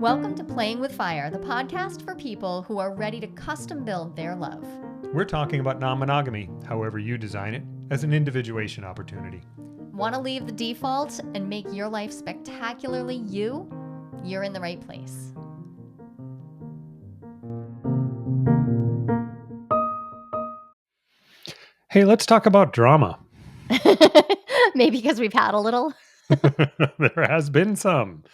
Welcome to Playing with Fire, the podcast for people who are ready to custom build their love. We're talking about non-monogamy, however you design it, as an individuation opportunity. Want to leave the default and make your life spectacularly you? You're in the right place. Hey, let's talk about drama. Maybe because we've had a little. There has been some.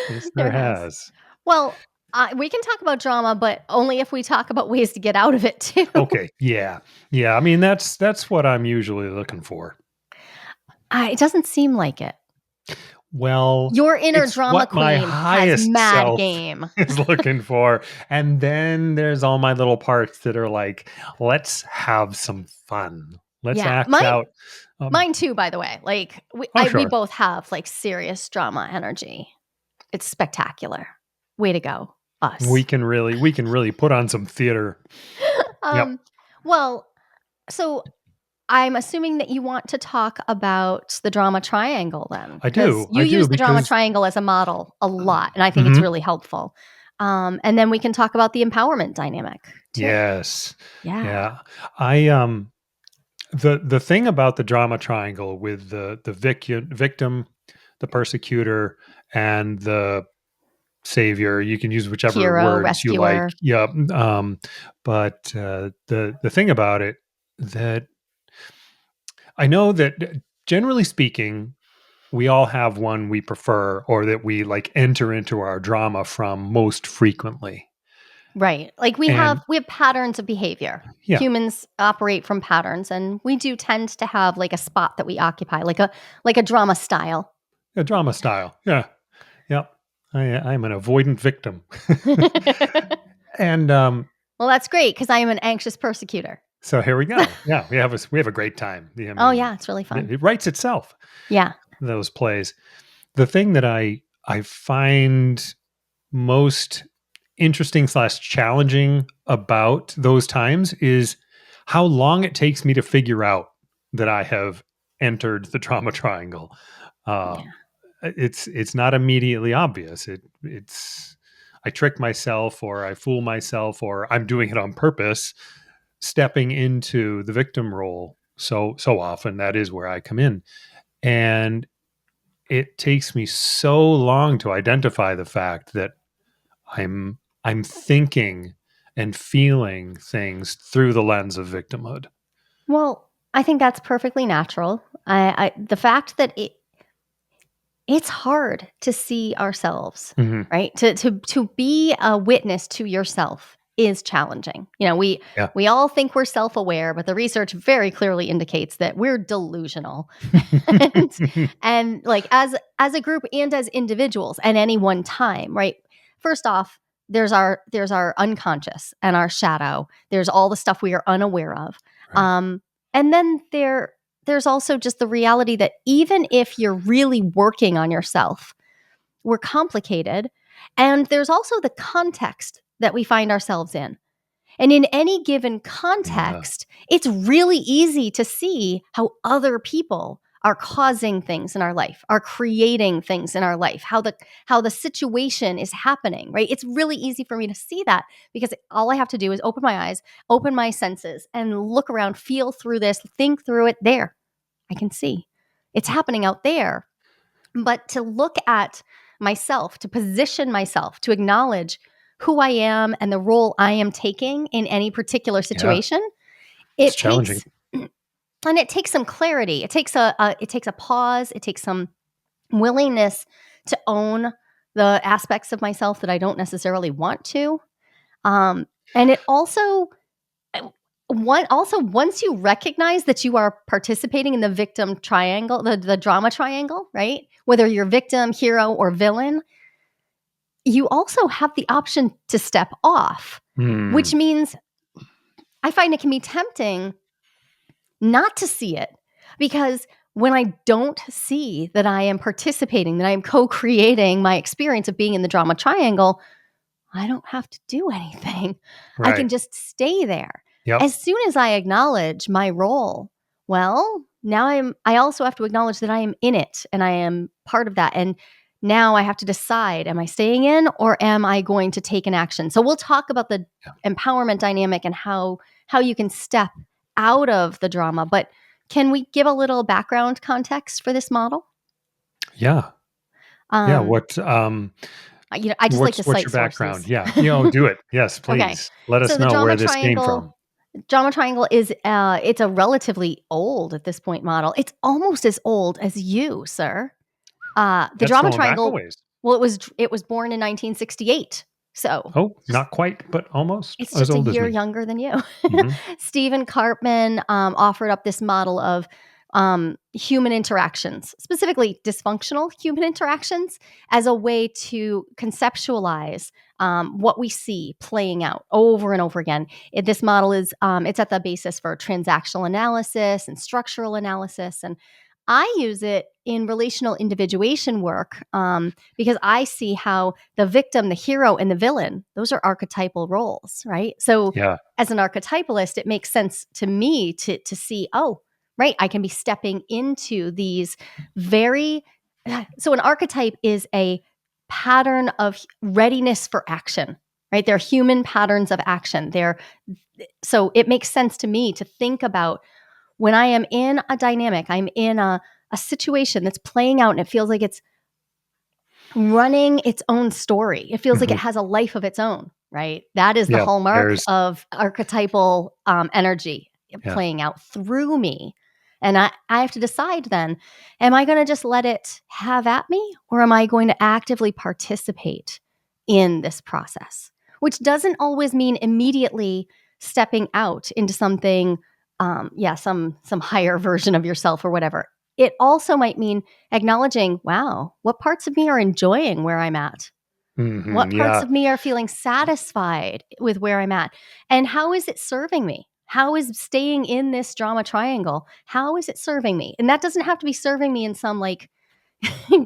Yes, there has. Well, we can talk about drama, but only if we talk about ways to get out of it too. Okay, yeah. I mean, that's what I'm usually looking for. It doesn't seem like it. Well, your inner it's drama what my queen highest has mad self game. is looking for. And then there's all my little parts that are like, let's have some fun. Let's act out. Mine too, by the way. Like we both have like serious drama energy. It's spectacular. Way to go, us. We can really put on some theater. Yep. Well, so I'm assuming that you want to talk about the drama triangle then. I do. You use the drama triangle as a model a lot, and I think it's really helpful. And then we can talk about the empowerment dynamic too. Yes. Yeah. The thing about the drama triangle with the victim, the persecutor, and the savior, you can use whichever hero, words rescuer. you like. Yeah. But the thing about it that I know that generally speaking, we all have one we prefer or that we like enter into our drama from most frequently. Right. Like we have patterns of behavior. Yeah. Humans operate from patterns, and we do tend to have like a spot that we occupy, like a drama style. A drama style. Yeah. Yep. I'm an avoidant victim. And well, that's great because I am an anxious persecutor. So here we go. Yeah, we have a great time. I mean, it's really fun. It writes itself. Yeah. Those plays. The thing that I find most interesting / challenging about those times is how long it takes me to figure out that I have entered the drama triangle. It's not immediately obvious. It's I trick myself or I fool myself or I'm doing it on purpose, stepping into the victim role. So often that is where I come in. And it takes me so long to identify the fact that I'm thinking and feeling things through the lens of victimhood. Well, I think that's perfectly natural. The fact that it's hard to see ourselves, right? To be a witness to yourself is challenging. You know, we all think we're self-aware, but the research very clearly indicates that we're delusional. and like as a group and as individuals at any one time, right? First off, there's our unconscious and our shadow. There's all the stuff we are unaware of. Right. And then there's also just the reality that even if you're really working on yourself, we're complicated. And there's also the context that we find ourselves in. And in any given context, it's really easy to see how other people are causing things in our life, are creating things in our life, how the situation is happening, right? It's really easy for me to see that because all I have to do is open my eyes, open my senses, and look around, feel through this, think through it. There, I can see it's happening out there. But to look at myself, to position myself, to acknowledge who I am and the role I am taking in any particular situation, it's challenging. And it takes some clarity. It takes a pause. It takes some willingness to own the aspects of myself that I don't necessarily want to. And it also once you recognize that you are participating in the victim triangle, the drama triangle, right? Whether you're victim, hero, or villain, you also have the option to step off, which means I find it can be tempting not to see it, because when I don't see that I am participating, that I am co-creating my experience of being in the drama triangle, I don't have to do anything. Right. I can just stay there. Yep. As soon as I acknowledge my role, well, now I also have to acknowledge that I am in it and I am part of that. And Now I have to decide, am I staying in or am I going to take an action? So we'll talk about the Yeah. empowerment dynamic and how you can step out of the drama. But can we give a little background context for this model? Yeah. Yeah. Um, I just like to What's cite your background? sources. Yeah. Do it. Yes, Okay. please. Let So us the know where this came from. drama triangle is it's a relatively old at this point model. It's almost as old as you, sir. The That's drama going back a triangle, ways. well, it was born in 1968. So Oh, just not quite, but almost it's as just a old as year me. younger than you. Mhm. Stephen Karpman offered up this model of human interactions, specifically dysfunctional human interactions, as a way to conceptualize what we see playing out over and over again. This model is it's at the basis for transactional analysis and structural analysis, and I use it in relational individuation work because I see how the victim, the hero, and the villain, those are archetypal roles, right? So Yeah. as an archetypalist, it makes sense to me to see, oh, right, I can be stepping into these very so an archetype is a pattern of readiness for action, right? They're human patterns of action. So it makes sense to me to think about when I am in a dynamic, I'm in a situation that's playing out and it feels like it's running its own story. It feels like it Mhm. has a life of its own, right? That is the Yeah. hallmark There's of archetypal energy yeah. playing out through me. And I have to decide then, am I going to just let it have at me or am I going to actively participate in this process? Which doesn't always mean immediately stepping out into something, some higher version of yourself or whatever. It also might mean acknowledging, wow, what parts of me are enjoying where I'm at? Mhm. What parts Yeah. of me are feeling satisfied with where I'm at? And how is it serving me? How is staying in this drama triangle? How is it serving me? And that doesn't have to be serving me in some like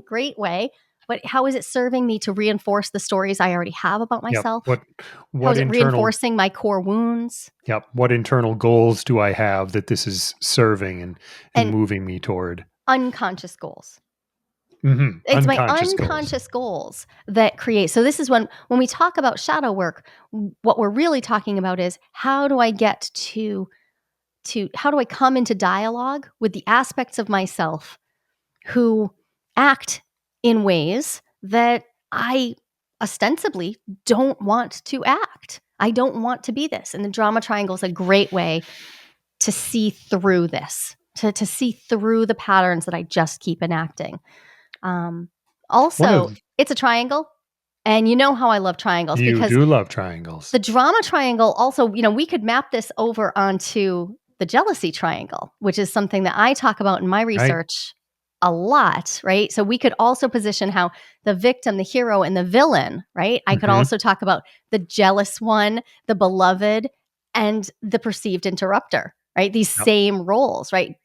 great way, but how is it serving me to reinforce the stories I already have about Yep. myself? How What is it internal reinforcing my core wounds? Yep. What internal goals do I have that this is serving and And moving me toward? unconscious goals. It's my Unconscious goals. unconscious goals that create. So this is when we talk about shadow work, what we're really talking about is how do I get to how do I come into dialogue with the aspects of myself who act in ways that I ostensibly don't want to act. I don't want to be this. And the drama triangle is a great way to see through this, to see through the patterns that I just keep enacting. Um, One Also, of it's a triangle, and you know how I love triangles You because do love triangles, the drama triangle also, we could map this over onto the jealousy triangle, which is something that I talk about in my right? research a lot, right? So we could also position how the victim, the hero, and the villain, right? I could Mhm. also talk about the jealous one, the beloved, and the perceived interrupter, right? These Yep. same roles, right?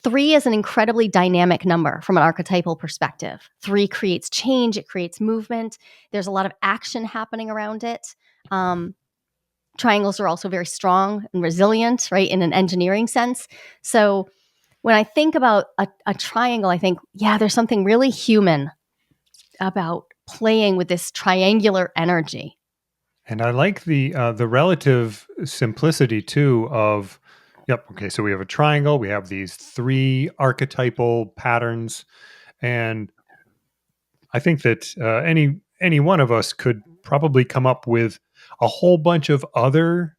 Three is an incredibly dynamic number from an archetypal perspective. Three creates change, it creates movement. There's a lot of action happening around it. Um, Triangles are also very strong and resilient, right, in an engineering sense. So when I think about a triangle, I think, yeah, there's something really human about playing with this triangular energy. And I like the relative simplicity too of yep, okay, so we have a triangle, we have these 3 archetypal patterns, and I think that any one of us could probably come up with a whole bunch of other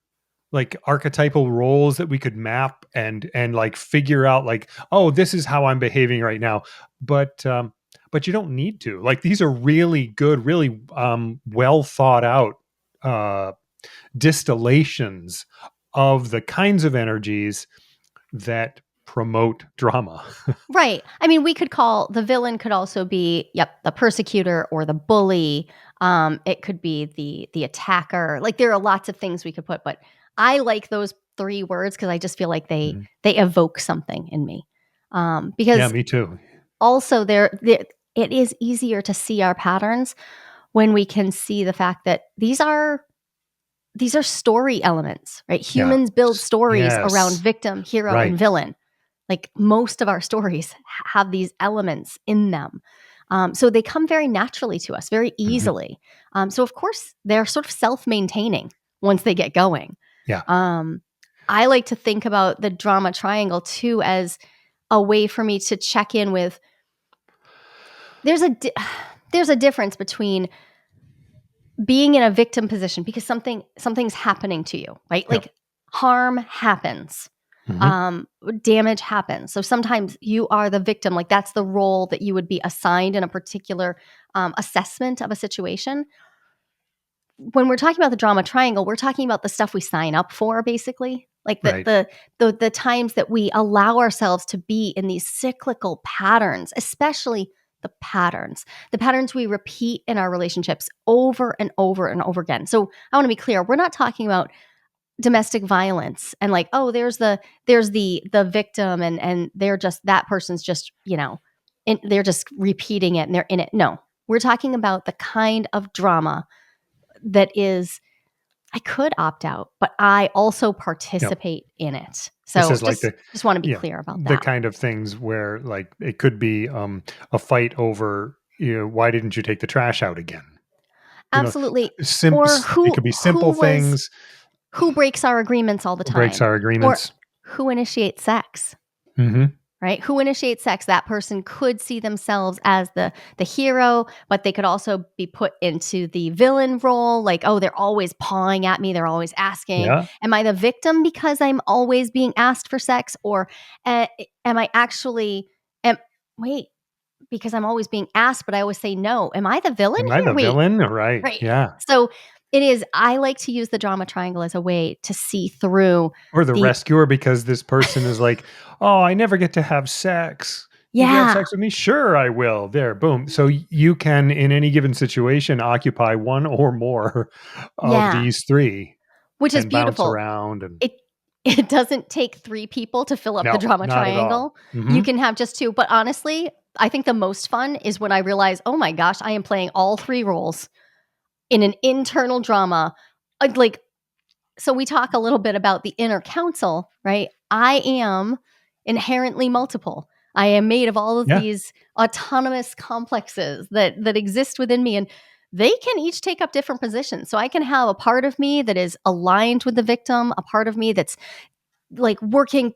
like archetypal roles that we could map and like figure out like, oh, this is how I'm behaving right now. But you don't need to. Like these are really good, really well thought out uh distillations of the kinds of energies that promote drama. Right. I mean, we could call the villain could also be, yep, the persecutor or the bully. It could be the attacker. Like there are lots of things we could put, but I like those three words because I just feel like Mhm. they evoke something in me. Yeah, Because me too. also it is easier to see our patterns when we can see the fact that these are story elements, right? Yeah. Humans build stories around Yes. victim, hero, Right. and villain. Like most of our stories have these elements in them. So they come very naturally to us, very Mhm. easily. So of course they're sort of self-maintaining once they get going. Yeah. Um, I like to think about the drama triangle too as a way for me to check in with. There's a there's a difference between being in a victim position because something's happening to you, right? Yep. Like harm happens. Mhm. Um, damage happens. So sometimes you are the victim, like that's the role that you would be assigned in a particular assessment of a situation. When we're talking about the drama triangle, we're talking about the stuff we sign up for, basically. Like Right. the times that we allow ourselves to be in these cyclical patterns, especially the patterns we repeat in our relationships over and over and over again. So I want to be clear, we're not talking about domestic violence and like, oh, there's the victim and they're just that person's just, they're just repeating it and they're in it. No, we're talking about the kind of drama that is I could opt out, but I also Yep. participate in it. This So is like just want to be yeah, clear about the that. kind of things where like it could be a fight over, why didn't you take the trash out again? You know, Absolutely. simp Or it could be simple things, who breaks our agreements all the breaks time? our Or agreements. who initiates sex? Mhm. Right? Who initiates sex? That person could see themselves as the hero, but they could also be put into the villain role. Like, oh, they're always pawing at me. They're always asking. Yeah. Am I the victim because I'm always being asked for sex, or uh, am I actually? Am wait because I'm always being asked, but I always say no. Am I the villain Am I here? the Wait, villain? Right. right. Yeah. So it is. I like to use the drama triangle as a way to see through Or the the rescuer because this person is like, "Oh, I never get to have sex. You can have yeah, sex with me? Sure, I will." There, boom. So you can, in any given situation, occupy one or more of yeah, these 3 which is and bounce beautiful. around and It it doesn't take 3 people to fill up the no, drama not at all. triangle. You Mhm. can have just 2, but honestly, I think the most fun is when I realize, "Oh my gosh, I am playing all 3 roles in an internal drama." Like, so we talk a little bit about the inner council, right? I am inherently multiple. I am made of all of Yeah. these autonomous complexes that exist within me, and they can each take up different positions. So I can have a part of me that is aligned with the victim, a part of me that's like working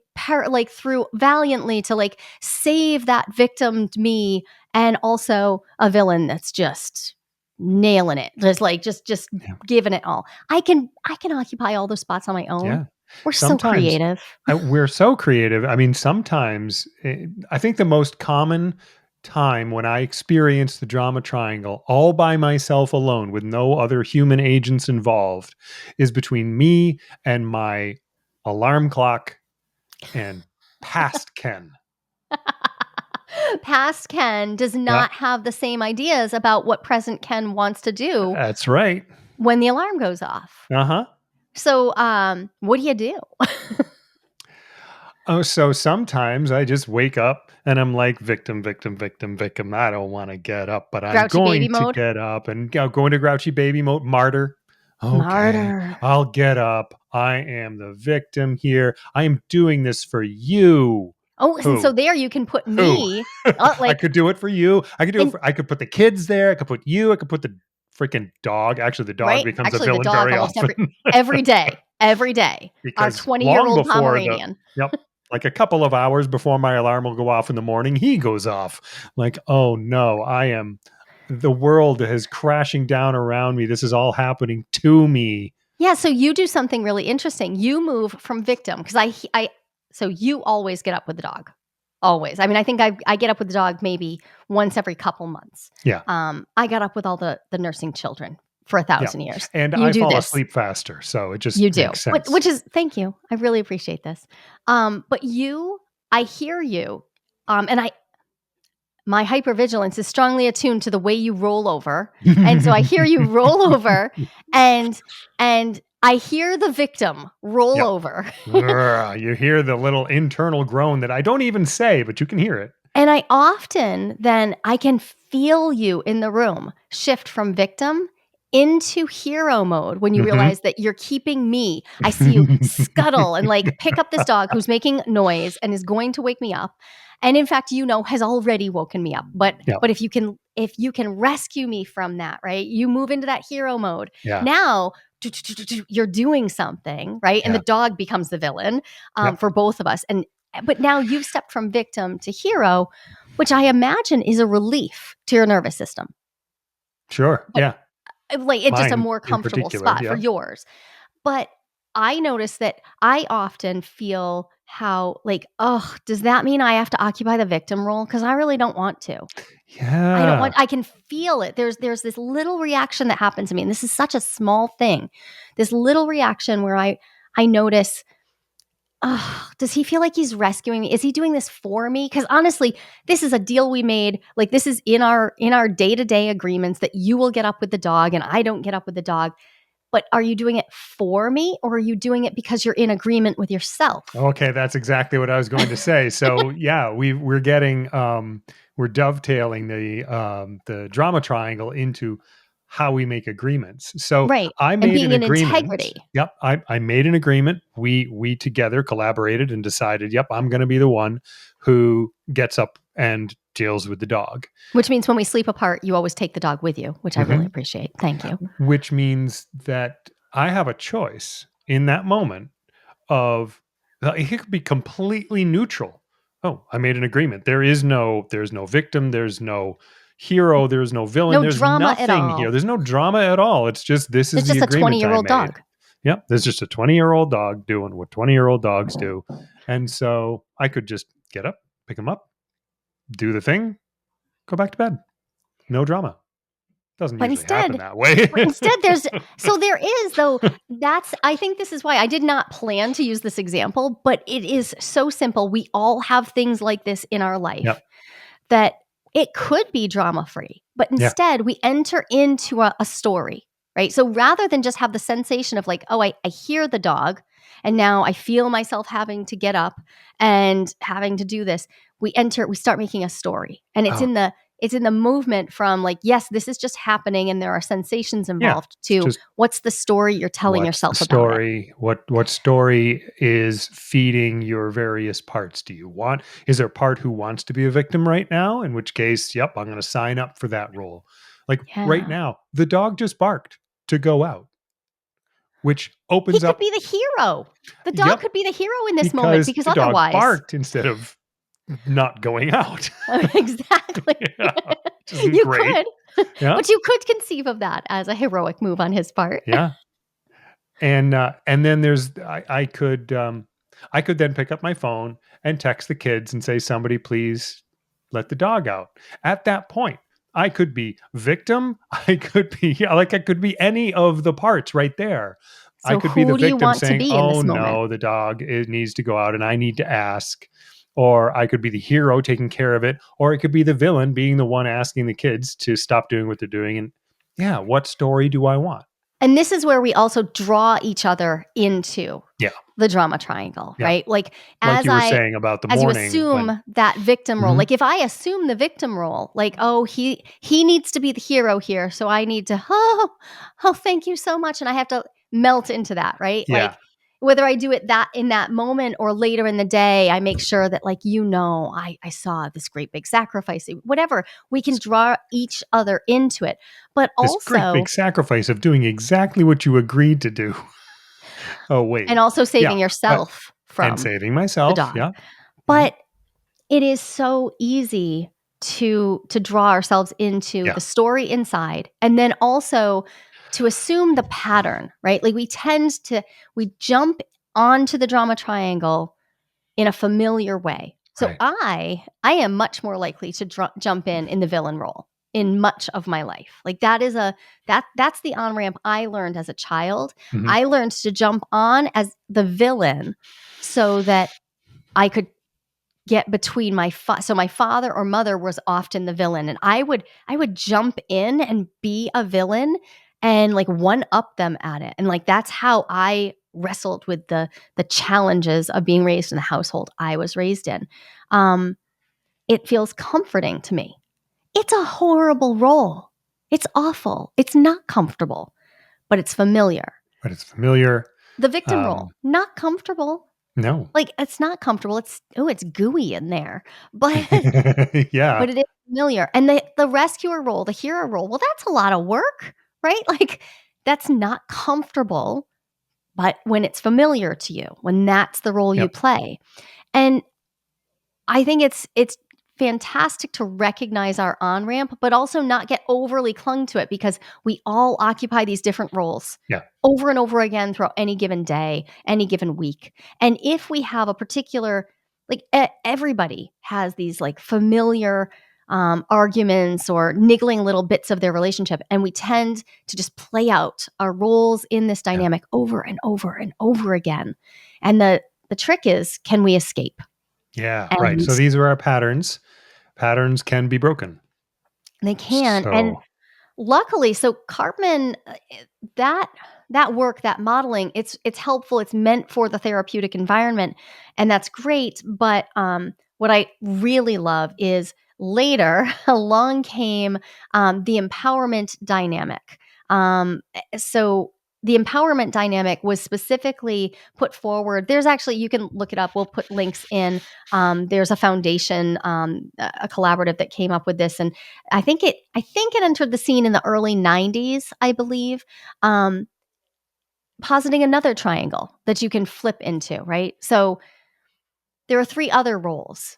like through valiantly to like save that victimed me, and also a villain that's just nailing it, just Yeah. giving it all. I can occupy all those spots on my own. Yeah. We're so Sometimes creative. we're so creative. I mean, sometimes I think the most common time when I experience the drama triangle all by myself alone with no other human agents involved is between me and my alarm clock and past Ken. Past Ken does Yeah, not have the same ideas about what present Ken wants to do that's right. when the alarm goes off. Uh-huh. So what do you do? Oh, so sometimes I just wake up and I'm like, victim, victim, victim, victim. I don't want to get up, but I'm Grouchy baby going to mode? get up and go into grouchy baby mode. Martyr. Okay, Martyr. I'll get up. I am the victim here. I am doing this for you. Oh, and so Who? there you can put Who? me, I like, could do it for you. I could do it in for, I could put the kids there. I could put you. I could put the freaking dog. Actually, the dog right? becomes a Actually, the villain dog very almost often. every day, our Because long 20-year-old before the Pomeranian. yep, like a couple of hours before my alarm will go off in the morning, he goes off. Like, "Oh, no, I am the world is crashing down around me. This is all happening to me." Yeah, so you do something really interesting. You move from victim because so you always get up with the dog. Always. I mean, I think I get up with the dog maybe once every couple months. Yeah, I got up with all the nursing children for a yeah, thousand years. and You I do fall this. asleep faster, so it just You do. makes sense. Which is thank you. I really appreciate this. But I hear you. And my hypervigilance is strongly attuned to the way you roll over. And so I hear you roll over and I hear the victim roll Yep. over. You hear the little internal groan that I don't even say, but you can hear it. And I often then I can feel you in the room shift from victim into hero mode when you Mhm. realize that you're keeping me. I see you scuttle and like pick up this dog who's making noise and is going to wake me up. and in fact, has already woken me up. But Yeah. but if you can rescue me from that, right? You move into that hero mode. Yeah. Now you're doing something, right? And the Yeah. dog becomes the villain Yep. for both of us. But now you've stepped from victim to hero, which I imagine is a relief to your nervous system. Sure. But Yeah. like it's just a Mine more in comfortable particular. spot for Yep. yours. But I notice that I often feel how like, oh, does that mean I have to occupy the victim role? Because I really don't want to. I don't Yeah. want I can feel it. There's this little reaction that happens to me. And this is such a small thing. This little reaction where I notice, oh, does he feel like he's rescuing me? Is he doing this for me? Because honestly, this is a deal we made. Like this is in our day-to-day agreements that you will get up with the dog and I don't get up with the dog. But are you doing it for me or are you doing it because you're in agreement with yourself? Okay, that's exactly what I was going to say. So yeah, we're getting we're dovetailing the drama triangle into how we make agreements. So Right. I And made an being in agreement. integrity, Yep, I made an agreement. We together collaborated and decided, yep, I'm going to be the one who gets up and deals with the dog. which means when we sleep apart, you always take the dog with you, which I really Mhm. appreciate. Thank you. Which means that I have a choice in that moment of it could be completely neutral. Oh, I made an agreement. There's no victim, there's no hero, there's no villain, No there's drama at nothing here. all. There's no drama at all. It's just this is It's the just a agreement I 20-year-old made. dog. Yep, there's just a 20-year-old dog doing what 20-year-old dogs do. And so I could just get up, pick him up, do the thing, go back to bed. No drama. Doesn't But usually happen instead, that way. there is though, I think this is why I did not plan to use this example, but it is so simple. We all have things like this in our life Yep. that it could be drama free, but Yeah. instead we enter into a story, right? So rather than just have the sensation of like, oh, I hear the dog and now I feel myself having to get up and having to do this, we start making a story. And Oh, it's in the movement from like, yes, this is just happening and there are sensations yeah. involved It's to just what's the story you're telling what's the yourself about it. story? What story is feeding your various parts? Is there a part who wants to be a victim right now? In which case, yep, I'm going to sign up for that role. Like right Yeah. now, the dog just barked to go out, which He opens could up, be the hero. The dog yep, could be the hero in this moment because because the dog otherwise, barked instead of not going out. exactly. Yeah, which isn't You great. could, Yeah. but you could conceive of that as a heroic move on his part. Yeah. And then I could then pick up my phone and text the kids and say, somebody please let the dog out. At that point, I could be victim. I could be yeah, like I could be any of the parts right there. I So could be the who do you victim want to saying, be in oh this moment? no, the dog it needs to go out and I need to ask. Or I could be the hero taking care of it. Or it could be the villain being the one asking the kids to stop doing what they're doing. And yeah, what story do I want? And this is where we also draw each other into Yeah. the drama triangle, Yeah. right? Like Like you were saying about the as you morning when assume that victim role, Mhm. like if I assume the victim role, like, oh, he needs to be the hero here, so I need to, oh, thank you so much. And I have to melt into that, right? Like Yeah. whether I do it that in that moment or later in the day, I make sure that like, I saw this great big sacrifice, whatever. We can This draw each other into it. But this great big also, sacrifice of doing exactly what you agreed to do. Oh, wait. and also Yeah, saving but yourself and from saving the myself, dog. yeah. Mhm. But it is so easy to draw ourselves into Yeah, the story inside and then also to assume the pattern, right? Like we jump onto the drama triangle in a familiar way. So right. I am much more likely to jump in the villain role in much of my life. Like that's the on ramp I learned as a child. Mhm. I learned to jump on as the villain so that I could get between so my father or mother was often the villain and I would jump in and be a villain and like one up them at it. And like that's how I wrestled with the challenges of being raised in the household I was raised in. It feels comforting to me. It's a horrible role. It's awful. It's not comfortable, but it's familiar. But it's familiar. The victim role, Um, not comfortable, No. Like, it's not comfortable. It's gooey in there, but Yeah. but it is familiar. And the rescuer role, the hero role, well, that's a lot of work, right? Like, that's not comfortable, but when it's familiar to you, when that's the role you Yep. play. And I think it's fantastic to recognize our on-ramp, but also not get overly clung to it because we all occupy these different roles Yeah. over and over again throughout any given day, any given week. And if we have a particular like everybody has these like familiar arguments or niggling little bits of their relationship, and we tend to just play out our roles in this Yeah. dynamic over and over and over again. And the trick is, can we escape? Yeah. Right. And So these are our patterns. Patterns can be broken. they can. And So, luckily, so Cartman, that that work, that modeling, it's helpful. It's meant for the therapeutic environment, and that's great. But what I really love is later along came the empowerment dynamic. So the empowerment dynamic was specifically put forward. There's actually, you can look it up. We'll put links in. There's a foundation, a collaborative that came up with this, and I think it entered the scene in the early 90s, I believe, um, positing another triangle that you can flip into, right? So there are three other roles.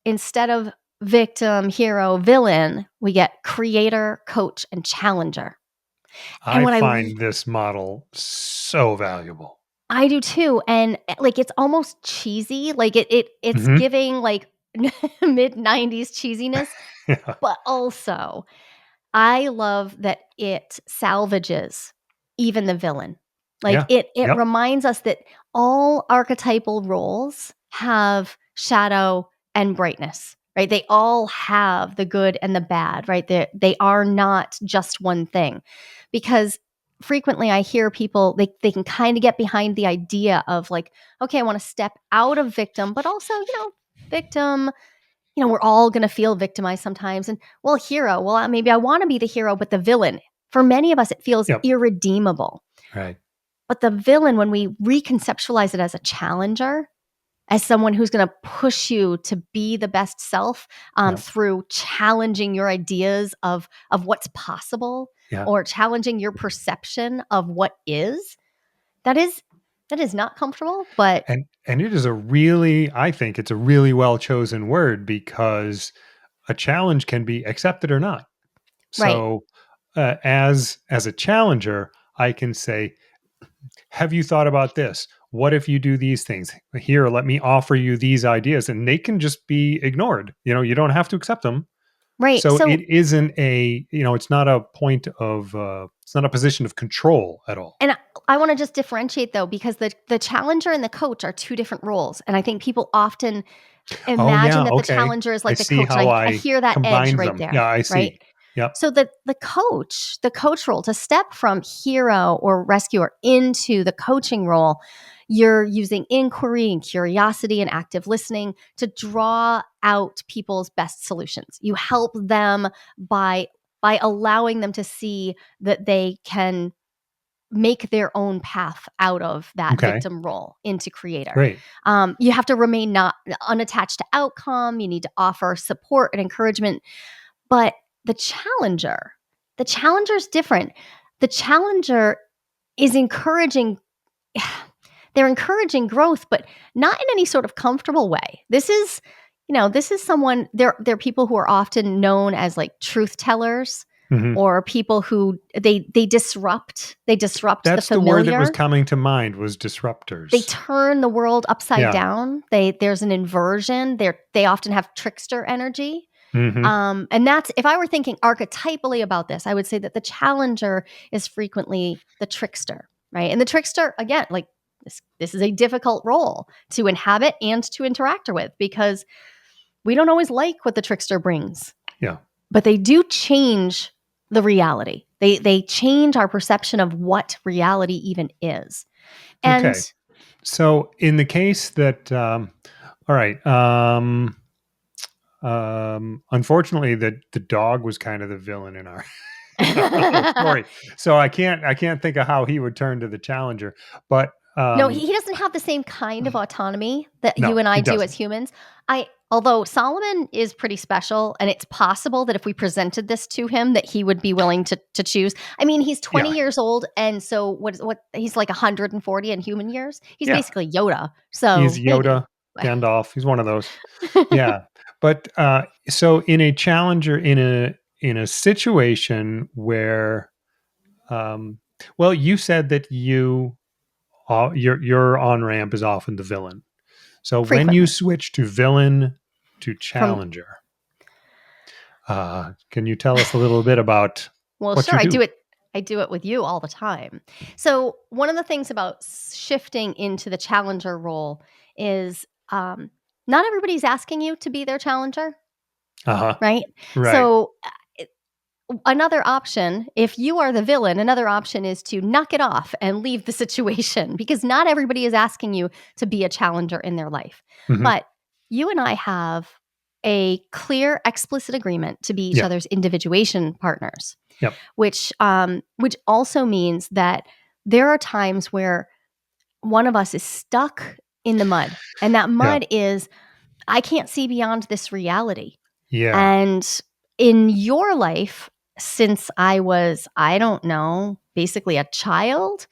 Instead of victim, hero, villain, we get creator, coach, and challenger. And I what find this model so valuable. I do too, and like it's almost cheesy, like it's Mhm. giving like mid 90s cheesiness, Yeah. but also I love that it salvages even the villain. Like Yeah. it Yep. reminds us that all archetypal roles have shadow and brightness, right? They all have the good and the bad, right? They are not just one thing. Because frequently I hear people they can kind of get behind the idea of like, okay, I want to step out of victim, but also, victim, we're all going to feel victimized sometimes. And well, hero, well, maybe I want to be the hero, but the villain, for many of us, it feels Yep. irredeemable. Right. But the villain, when we reconceptualize it as a challenger, as someone who's going to push you to be the best self Yep. through challenging your ideas of what's possible Yeah. or challenging your perception of what is, that is that is not comfortable, but And it is a really, I think it's a really well chosen word because a challenge can be accepted or not. right, So, as a challenger, I can say, "Have you thought about this? What if you do these things? Here, let me offer you these ideas," and they can just be ignored. You don't have to accept them. right. So So it isn't it's not a point of, it's not a position of control at all. and I want to just differentiate though, because the challenger and the coach are two different roles. And I think people often Oh imagine yeah, that the okay. challenger is I like the see coach. And how I I hear that edge combined right them. Yeah, there, I right? see. Yep. So the coach role, to step from hero or rescuer into the coaching role, you're using inquiry and curiosity and active listening to draw out people's best solutions. You help them by allowing them to see that they can make their own path out of that Okay. victim role into creator. Great. You have to remain not unattached to outcome. You need to offer support and encouragement. But the challenger, the challenger is different. The challenger is encouraging. They're encouraging growth, but not in any sort of comfortable way. This is someone. They're people who are often known as like truth tellers, Mhm. or people who they disrupt. They disrupt the That's the word that was familiar. coming to mind was They disruptors. turn the world upside Yeah. down. There's an inversion. They often have trickster energy. Mhm. And that's, if I were thinking archetypally about this, I would say that the challenger is frequently the trickster, right? And the trickster, again, like this is a difficult role to inhabit and to interact with, because we don't always like what the trickster brings, Yeah. but they do change the reality. They change our perception of what reality even is. And Okay. So in the case that, all right, unfortunately, the dog was kind of the villain in our story. So I can't think of how he would turn to the challenger. But No, he doesn't have the same kind of autonomy that you No, and he I do as doesn't. humans. Although Solomon is pretty special, and it's possible that if we presented this to him, that he would be willing to choose. I mean, he's 20 Yeah, years old, and so what he's like 140 in human years. He's yeah. basically Yoda. He's So maybe. Yoda, Gandalf. He's one of those. Yeah, but so in a challenger, in a situation where, um, well, you said that your on ramp is often the villain. So when you Frequently. switch to villain to From challenger, can you tell us a little bit about Well, what sure, you do? I do it with you all the time. So, one of the things about shifting into the challenger role is not everybody's asking you to be their challenger, Uh huh. right? Right. So, another option, if you are the villain, another option is to knock it off and leave the situation because not everybody is asking you to be a challenger in their life. Hmm. But you and I have a clear, explicit agreement to be each Yeah. other's individuation partners, Yep. which also means that there are times where one of us is stuck in the mud, and that Yeah. mud is I can't see beyond this reality. Yeah. And in your life, since I was, I don't know, basically a child,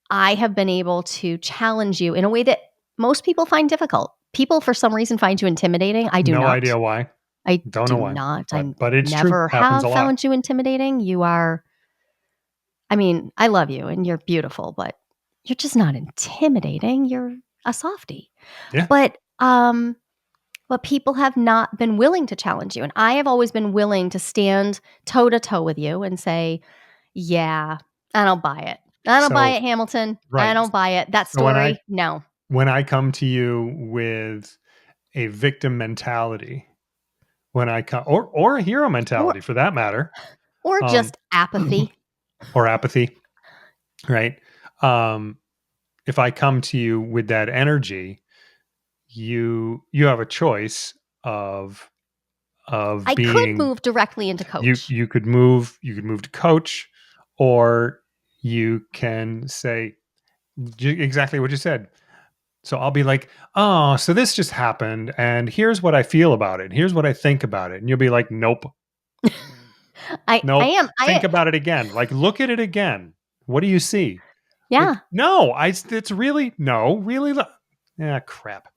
I have been able to challenge you in a way that most people find difficult. People, for some reason, find you intimidating. I do No not. idea why. I Don't know do why. not. But it's true. Never Happens a have lot. found you intimidating. You are, I mean, I love you and you're beautiful, but you're just not intimidating. You're a softie. Yeah. But people have not been willing to challenge you. And I have always been willing to stand toe to toe with you and say, yeah, I don't buy it. I don't buy So it, Hamilton. I right. don't buy it. That So story, no. when I come to you with a victim mentality, when I come or a hero Or mentality for that matter, um, just apathy. or apathy, right? Um, if I come to you with that energy, you have a choice of I could being move directly into coach. you could move to coach, or you can say exactly what you said. So I'll be like, oh, so this just happened, and here's what I feel about it. Here's what I think about it. And you'll be like, nope, I nope. am. Think about it again. Like, look at it again. What do you see? Like, Yeah. no, it's really, no, really. Yeah, crap.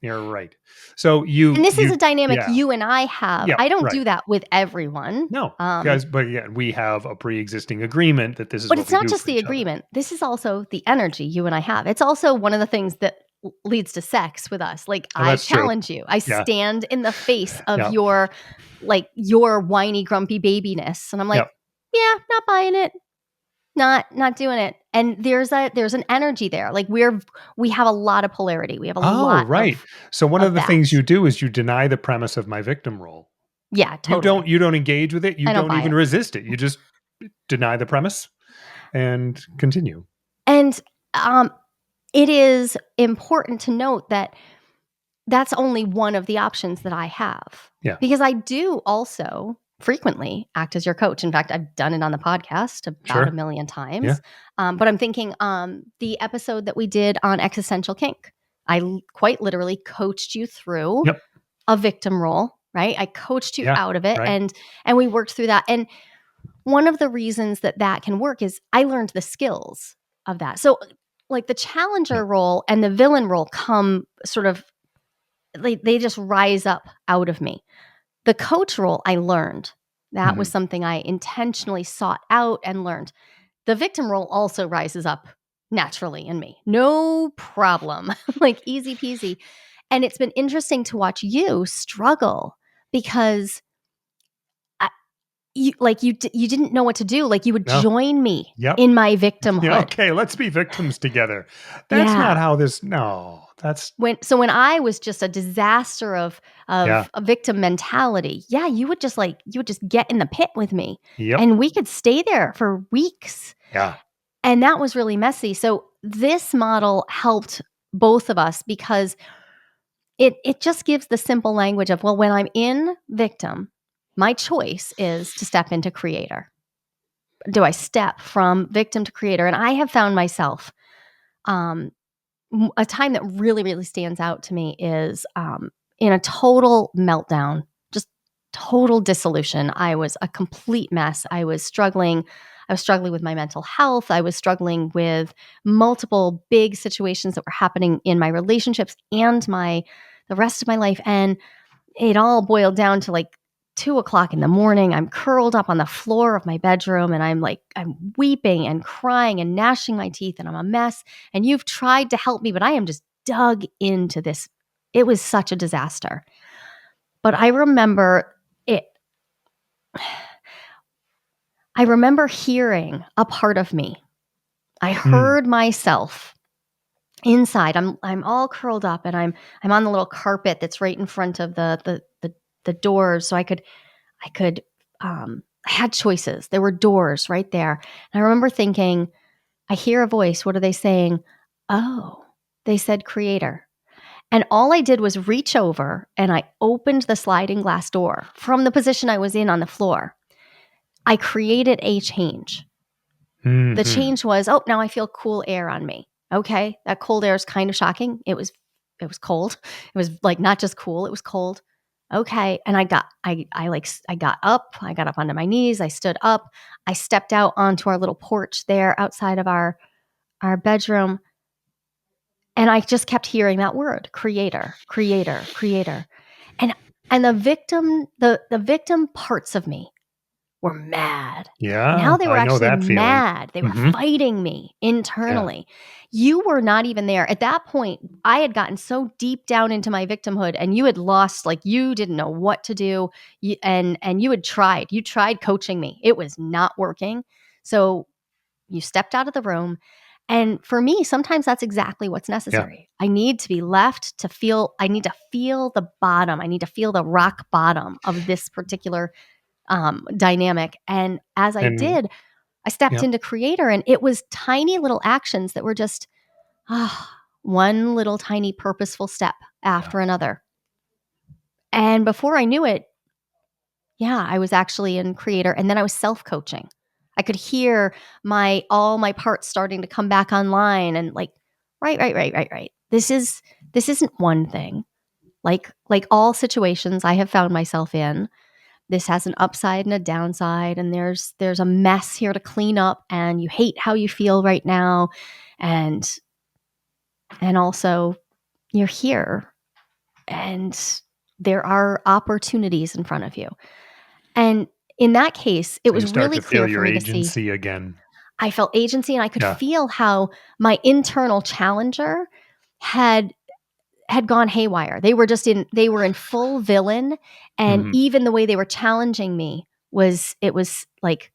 You're right. So And this is a dynamic yeah, you and I have. yeah, I don't right. do that with everyone. No, because, but again, we have a pre existing agreement that this is But what it's we not do just for the each other. agreement. This is also the energy you and I have. It's also one of the things that leads to sex with us. Like Oh, I that's true. challenge you. I Yeah, stand in the face of yeah, your whiny grumpy babiness and I'm like, yeah. yeah, not buying it. Not doing it. And there's an energy there. Like we have a lot of polarity. We have a Oh, lot right. So one of of the that. things you do is you deny the premise of my victim role. Yeah, totally. You don't engage with it. You I don't don't buy even it. resist it. You just deny the premise and continue. And um it is important to note that that's only one of the options that I have, Yeah, because I do also frequently act as your coach. In fact, I've done it on the podcast about a sure. million Yeah. times. But I'm thinking the episode that we did on existential kink, quite literally coached you through Yep. a victim role, right? I coached you Yeah. out of it, Right. and we worked through that. And one of the reasons that that can work is I learned the skills of that. So, like the Yeah. challenger role and the villain role come sort of they just rise up out of me. The coach role I learned. That was Hmm. something I intentionally sought out and learned. The victim role also rises up naturally in me. No problem. Like easy peasy. And it's been interesting to watch you struggle because you didn't know what to do. Like you would No. join me Yep. in my Yeah. victimhood. Okay. Let's be victims together. That's not Yeah. how this. No. That's When I was just a disaster yeah. of a victim mentality, yeah, you would just get in the pit with me Yep. and we could stay there for weeks. Yeah. And that was really messy. So this model helped both of us because it just gives the simple language of, well, when I'm in victim, my choice is to step into creator. Do I step from victim to creator? And I have found myself A time that really, really stands out to me is in a total meltdown, just total dissolution. I was a complete mess. I was struggling. I was struggling with my mental health. I was struggling with multiple big situations that were happening in my relationships and the rest of my life. And it all boiled down to like 2 o'clock in the morning. I'm curled up on the floor of my bedroom and I'm weeping and crying and gnashing my teeth and I'm a mess. And you've tried to help me, but I am just dug into this. It was such a disaster. But I remember it. I remember hearing a part of me. I Mm. heard myself inside. I'm all curled up and I'm on the little carpet that's right in front of the doors so I had choices. There were doors right there. And I remember thinking, I hear a voice. What are they saying? Oh, they said creator. And all I did was reach over and I opened the sliding glass door from the position I was in on the floor. I created a change. The Mhm. change was, oh, now I feel cool air on me. Okay, that cold air is kind of shocking. It was cold. It was like not just cool, it was cold. Okay, and I got up. I got up onto my knees. I stood up. I stepped out onto our little porch there outside of our bedroom, and I just kept hearing that word, creator, creator, creator. And the victim parts of me were mad. Yeah, Now they were I know actually that feeling. mad. They were Mhm. fighting me Yeah. internally. You were not even there. At that point, I had gotten so deep down into my victimhood and you had lost, like you didn't know what to do. And you had tried. You tried coaching me. It was not working. So you stepped out of the room. And for me, sometimes that's exactly what's Yeah. necessary. I need to be left to feel, I need to feel the bottom. I need to feel the rock bottom of this particular dynamic. And as I And did, I stepped yeah. into creator and it was tiny little actions that were just one little tiny purposeful step Yeah. after another. And before I knew it, yeah, I was actually in creator and then I was self-coaching. I could hear all my parts starting to come back online and like, right. This isn't one thing. Like all situations I have found myself in, this has an upside and a downside and there's a mess here to clean up and you hate how you feel right now and also you're here and there are opportunities in front of you. And in that case, it So you was start really to feel clear for your me to see agency again. I felt agency and I could Yeah. feel how my internal challenger had gone haywire. They were in full villain and Mhm. even the way they were challenging me was like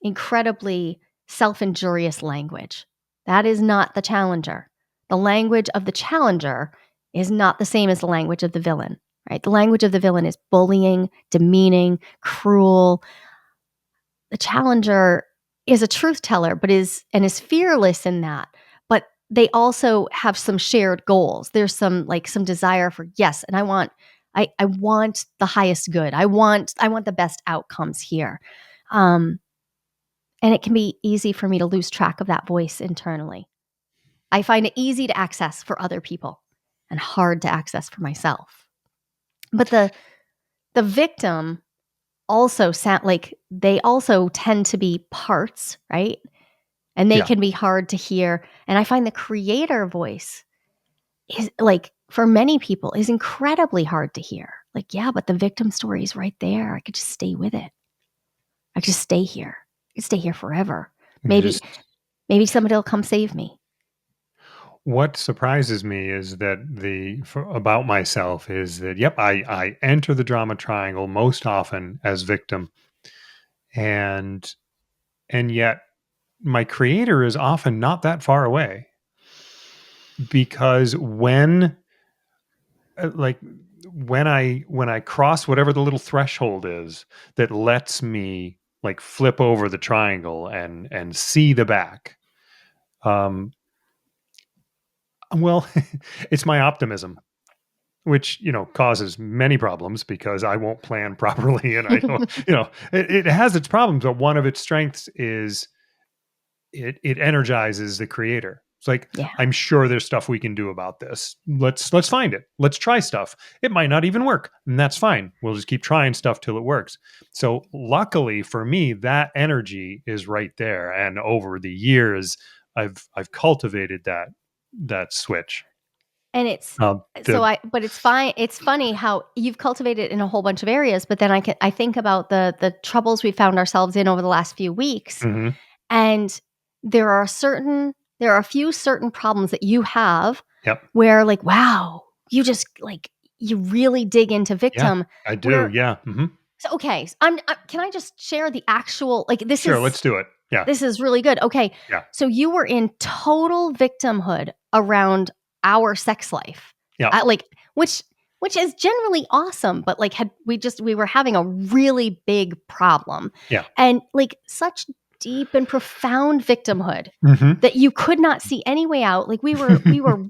incredibly self-injurious language. That is not the challenger. The language of the challenger is not the same as the language of the villain, right? The language of the villain is bullying, demeaning, cruel. The challenger is a truth teller, but is fearless in that. But they also have some shared goals. There's some desire for yes, and I want the highest good. I want the best outcomes here. Um, and it can be easy for me to lose track of that voice internally. I find it easy to access for other people and hard to access for myself. But the victim also sound like they also tend to be parts, right? And they Yeah. can be hard to hear. And I find the creator voice is like for many people is incredibly hard to hear. Like, yeah, but the victim story is right there. I could just stay with it. I could just stay here. I could stay here forever. You Maybe just somebody will come save me. what surprises me is that about myself is that yep, I enter the drama triangle most often as victim, and yet my creator is often not that far away because like when I cross whatever the little threshold is that lets me like flip over the triangle and see the back, um well, it's my optimism, which causes many problems because I won't plan properly and I don't, it has its problems, but one of its strengths is it energizes the creator. It's like, Yeah. I'm sure there's stuff we can do about this. Let's find it. Let's try stuff. It might not even work, and that's fine. We'll just keep trying stuff till it works. So luckily for me, that energy is right there. And over the years, I've cultivated that switch. And it's so The but it's fine. It's funny how you've cultivated it in a whole bunch of areas, but then I think about the troubles we found ourselves in over the last few weeks, Mhm. and there are a few certain problems that you have Yep. where like, wow, you just like you really dig into Yeah, victim I do. where Yeah. Mhm. so okay, can I just share the actual like Sure, let's do it. Yeah. this is really good. Okay. Yeah. So you were in total victimhood around our sex life. Yeah. Like which is generally awesome, but like we were having a really big problem. Yeah. And like such deep and profound victimhood Mhm. that you could not see any way out. Like we were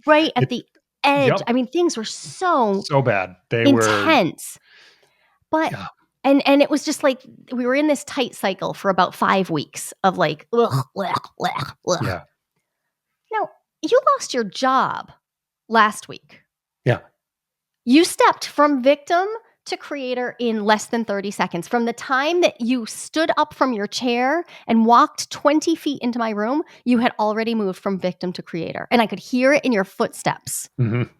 right at It the edge. Yep. I mean, things were so So bad. They were intense. But Yeah. and it was just like we were in this tight cycle for about 5 weeks of like, ugh, blech, blech, blech. Yeah. Now, you lost your job last week. Yeah. You stepped from victim to creator in less than 30 seconds. From the time that you stood up from your chair and walked 20 feet into my room, you had already moved from victim to creator. And I could hear it in your footsteps. Mhm.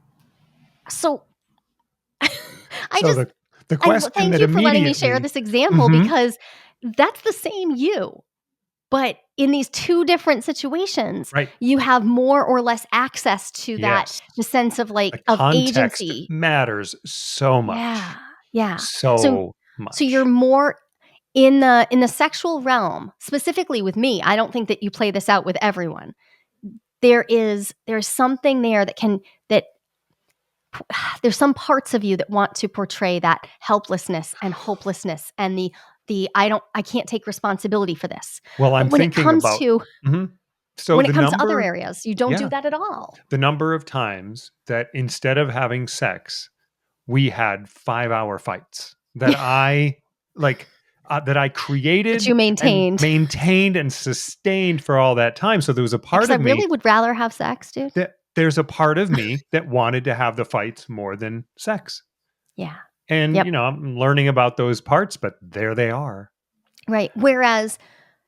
So I So just the I question thank that you for letting me share immediately this example Mhm. because that's the same you. But in these two different situations, Right. you have more or less access to that Yes. the sense of The like of context agency. matters so Yeah. much. Yeah. So So so you're much. more in the sexual realm, specifically with me. I don't think that you play this out with everyone. There's something there that there's some parts of you that want to portray that helplessness and hopelessness and the I can't take responsibility for this. Well, I'm But when it thinking comes about to Mhm. So when it the comes to other number areas, you don't do Yeah. that at all. The number of times that instead of having sex, we had 5-hour fights like, that I That created you and maintained. maintained and sustained for all that time. So there was a part Because I of me really would rather have sex, dude. there's a part of me that wanted to have the fights more than sex. Yeah. And, Yep. I'm learning about those parts, but there they are. Right. Whereas,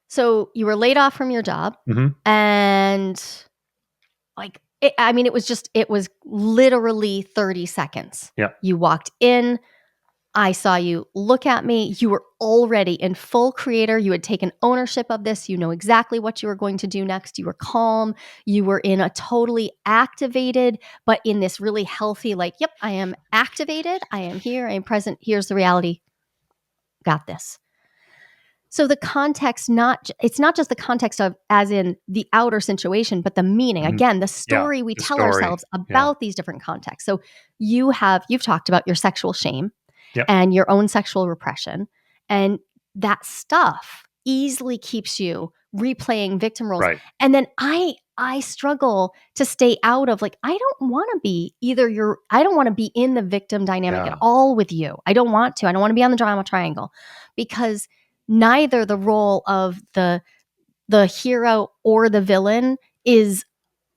so you were laid off from your job Mhm. and like, it was literally 30 seconds. Yeah. You walked in, I saw you look at me. You were already in full creator. You had taken ownership of this. You know exactly what you were going to do next. You were calm. You were in a totally activated, but in this really healthy, like, yep, I am activated. I am here. I am present. Here's the reality. Got this. So the context, it's not just the context of as in the outer situation, but the meaning. Mhm. Again, the Yeah. story we The tell story. ourselves Yeah. about these different contexts. So you've talked about your sexual shame Yep. and your own sexual repression. And that stuff easily keeps you replaying victim roles. Right. And then I struggle to stay out of like, I don't want to be I don't want to be in the victim dynamic at Yeah. all with you. I don't want to. I don't want to be on the drama triangle because neither the role of the hero or the villain is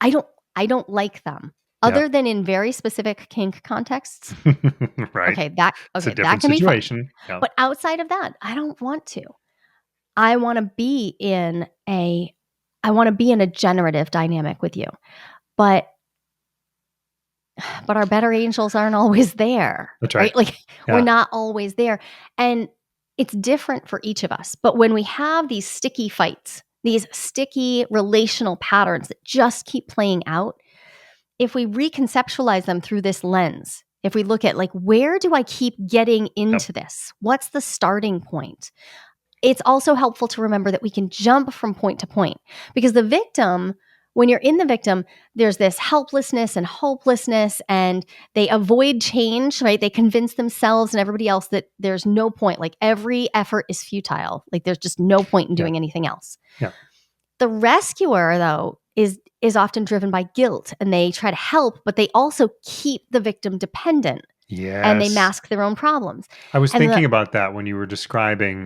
I don't I don't like them. Yeah. Other than in very specific kink contexts. Right. It's a That different can be fun. situation. Yeah. But outside of that, I don't want to. I want to be in a I want to be in a generative dynamic with you. But our better angels aren't always there, That's right? right. Like we're Yeah. not always there. And it's different for each of us. But when we have these sticky fights, these sticky relational patterns that just keep playing out, if we reconceptualize them through this lens, if we look at like, where do I keep getting Yep. into this? What's the starting point? It's also helpful to remember that we can jump from point to point because the victim, when you're in the victim, there's this helplessness and hopelessness, and they avoid change, right? They convince themselves and everybody else that there's no point. Like every effort is futile. Like there's just no point in Yeah. doing anything else. Yeah. The rescuer, though, is often driven by guilt and they try to help, but they also keep the victim dependent and they Yes. mask their own problems. I was And thinking about that when you were describing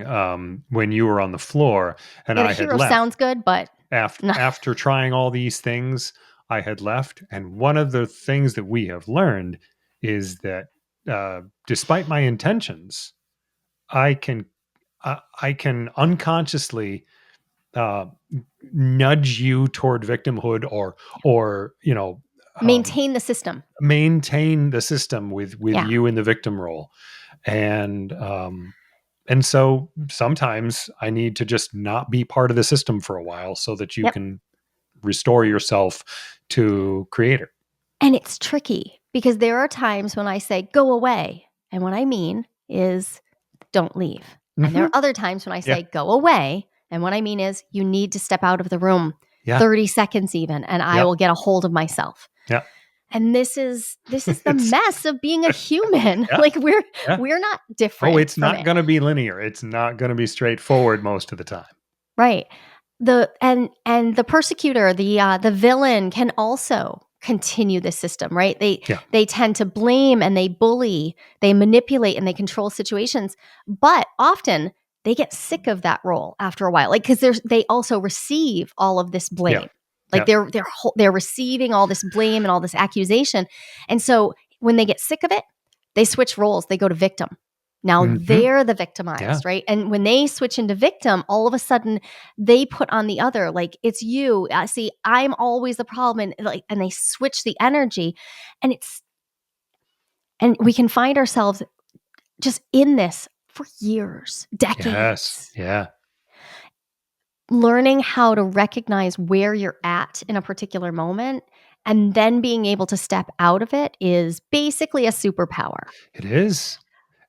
when you were on the floor and the I had hero left. sounds good, but After trying all these things, I had left. And one of the things that we have learned is that despite my intentions, I can I can unconsciously uh, nudge you toward victimhood, or um, Maintain the system. maintain the system with Yeah. you in the victim role. And so sometimes I need to just not be part of the system for a while so that you Yep. can restore yourself to creator. And it's tricky because there are times when I say, go away. And what I mean is, don't leave. And there Hmm. are other times when I Yeah. say, go away. And what I mean is, you need to step out of the room Yeah. 30 seconds even, and I Yep. will get a hold of myself. Yeah. And this is the It's mess of being a human. yeah. Like Yeah. we're not Oh, different it's from not it. going to be linear. It's not going to be straightforward most of the time. Right. And the persecutor, the villain can also continue the system, right? Yeah. They tend to blame and they bully, they manipulate and they control situations, but often they get sick of that role after a while. Like cuz they also receive all of this Yeah. blame. Like Yeah. they're receiving all this blame and all this accusation. And so when they get sick of it, they switch roles, they go to victim. Now Hmm. they're the Yeah. victimized, right? And when they switch into victim, all of a sudden they put on the other, like it's you. See, I'm always the problem, and they switch the energy, and we can find ourselves just in this for years, Yes. decades, Yeah. learning how to recognize where you're at in a particular moment, and then being able to step out of it is basically a superpower It is.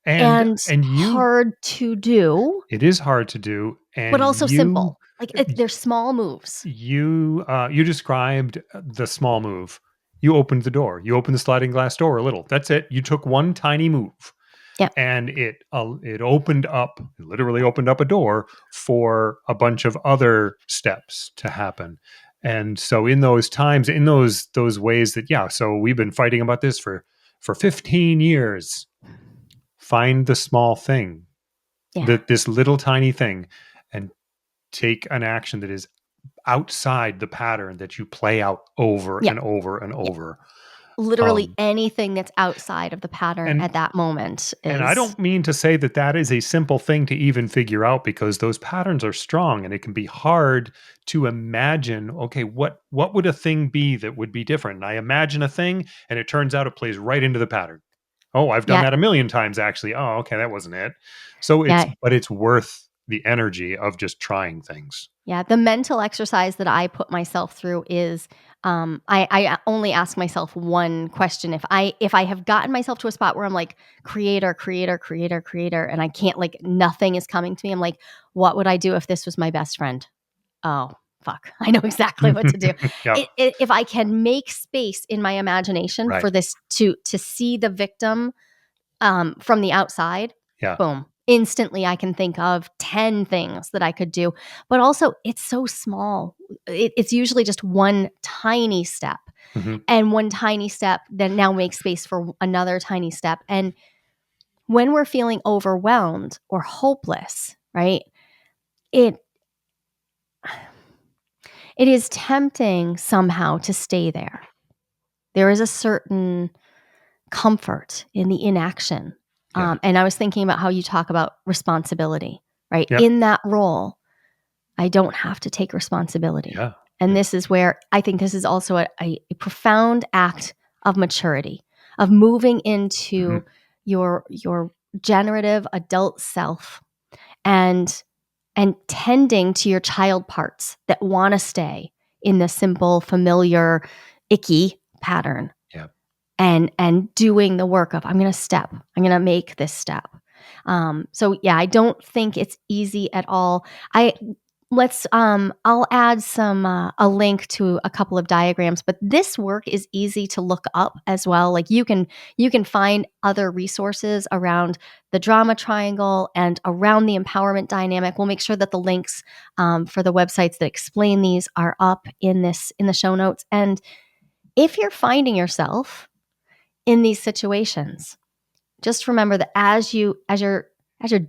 And and and you hard to do, it is hard to do. but And also simple. Like they're small moves. you described the small move. You opened the door. You opened the sliding glass door a little. That's it. You took one tiny move, Yeah. and it opened up, literally opened up a door for a bunch of other steps to happen. And so in those times, in those ways that, yeah, so we've been fighting about this for 15 years. Find the small thing, Yeah. that this little tiny thing, and take an action that is outside the pattern that you play out over Yeah. and over and Yeah. over. Literally Um, anything that's outside of the pattern and at that moment and I is don't mean to say that that is a simple thing to even figure out, because those patterns are strong and it can be hard to imagine, okay, what would a thing be that would be different? And I imagine a thing and it turns out it plays right into the pattern. Oh, I've done yeah, that a million times actually. Oh, okay, that wasn't it. So yeah, it's worth the energy of just trying things. yeah. The mental exercise that I put myself through is I only ask myself one question. If I have gotten myself to a spot where I'm like creator, creator, creator, creator, and I can't, like, nothing is coming to me, I'm like, what would I do if this was my best friend? Oh, fuck. I know exactly what to do. Yep. If I can make space in my imagination Right. for this to see the victim from the outside, Yeah. boom. Instantly, I can think of 10 things that I could do. But also, it's so small. It's usually just one tiny step. Hmm. And one tiny step then now makes space for another tiny step. And when we're feeling overwhelmed or hopeless, right? It it is tempting somehow to stay there. There is a certain comfort in the inaction. Yeah. And I was thinking about how you talk about responsibility, right? Yep. In that role, I don't have to take responsibility. Yeah. And Yeah. this is where I think this is also a profound act of maturity, of moving Hmm. into your generative adult self, and tending to your child parts that want to stay in the simple, familiar, icky pattern, Yeah. and doing the work of, I'm going to step, I'm going to make this step. So yeah, I don't think it's easy at all. I'll add some a link to a couple of diagrams, but this work is easy to look up as well. Like you can find other resources around the drama triangle and around the empowerment dynamic. We'll make sure that the links for the websites that explain these are up in the show notes. And if you're finding yourself in these situations, just remember that as you're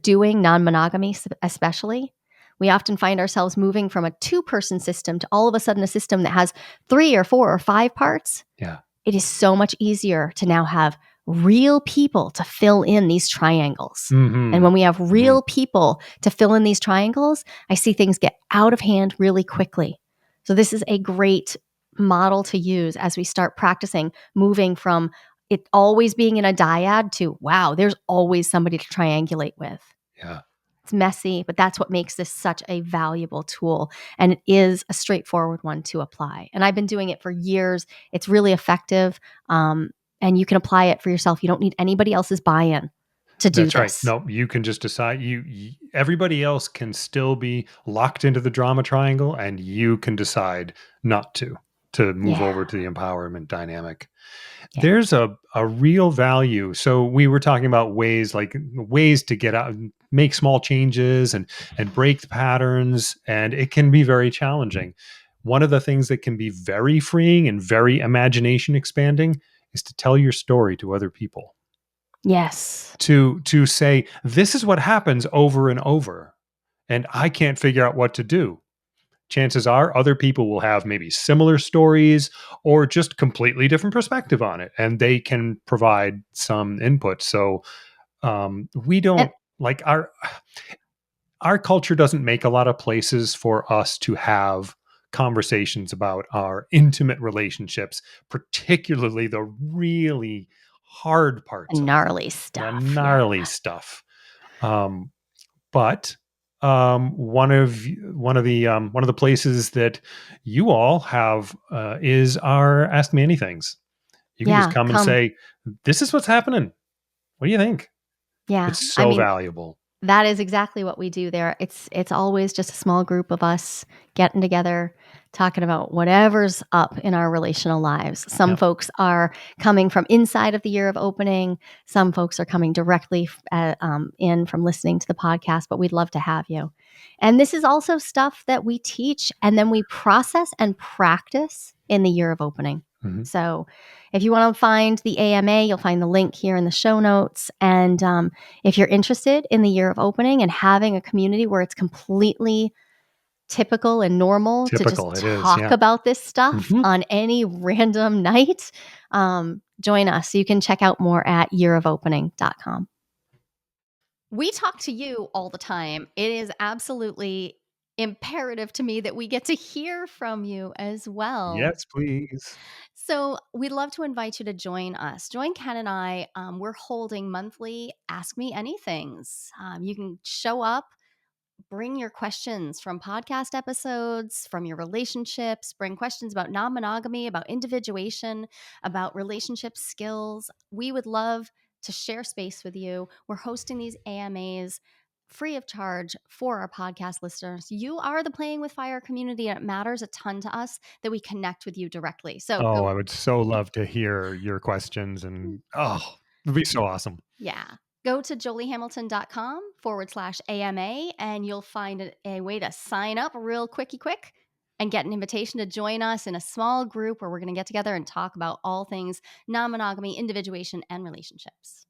doing non-monogamy, especially, We often find ourselves moving from a 2-person system to all of a sudden a system that has 3 or 4 or 5 parts. Yeah. It is so much easier to now have real people to fill in these triangles. And when we have real people to fill in these triangles, I see things get out of hand really quickly. So this is a great model to use as we start practicing moving from it always being in a dyad to, wow, there's always somebody to triangulate with. Yeah. It's messy, but that's what makes this such a valuable tool. And it is a straightforward one to apply. And I've been doing it for years. It's really effective. And you can apply it for yourself. You don't need anybody else's buy-in to do That's right. this. No, you can just decide everybody else can still be locked into the drama triangle, and you can decide not to move Yeah. over to the empowerment dynamic. Yeah. There's a real value. So we were talking about ways to get out and make small changes and break the patterns, and it can be very challenging. One of the things that can be very freeing and very imagination expanding is to tell your story to other people. Yes. To say, this is what happens over and over, and I can't figure out what to do. Chances are other people will have maybe similar stories or just completely different perspective on it, and they can provide some input. So we And don't like our culture doesn't make a lot of places for us to have conversations about our intimate relationships, particularly the really hard parts of them, gnarly the stuff. Yeah. gnarly stuff. Um, but one of the places that you all have is our Ask Me Anythings. You can just Yeah. come and Come. say, "This is what's happening. What do you think?" Yeah. It's I so mean, valuable. that is exactly what we do there. It's always just a small group of us getting together, talking about whatever's up in our relational lives. Some Yep. folks are coming from inside of the year of opening. Some folks are coming directly in from listening to the podcast, but we'd love to have you. And this is also stuff that we teach and then we process and practice in the year of opening. Mhm. So if you want to find the AMA, you'll find the link here in the show notes. And if you're interested in the year of opening and having a community where it's completely typical and normal to just Typical, it is. talk Yeah. about this stuff Mhm. on any random night, join us. You can check out more at yearofopening.com. We talk to you all the time. It is absolutely imperative to me that we get to hear from you as well. Yes, please. So we'd love to invite you to join us. Join Ken and I. We're holding monthly Ask Me Anythings. You can show up, bring your questions from podcast episodes, from your relationships, bring questions about non monogamy, about individuation, about relationship skills. We would love to share space with you. We're hosting these AMAs free of charge for our podcast listeners. You are the Playing with Fire community, and it matters a ton to us that we connect with you directly. So Oh, go, I would so love to hear your questions, and it'd be so awesome. yeah. Go to joliehamilton.com/AMA and you'll find a way to sign up real quick and get an invitation to join us in a small group where we're going to get together and talk about all things non monogamy, individuation, and relationships.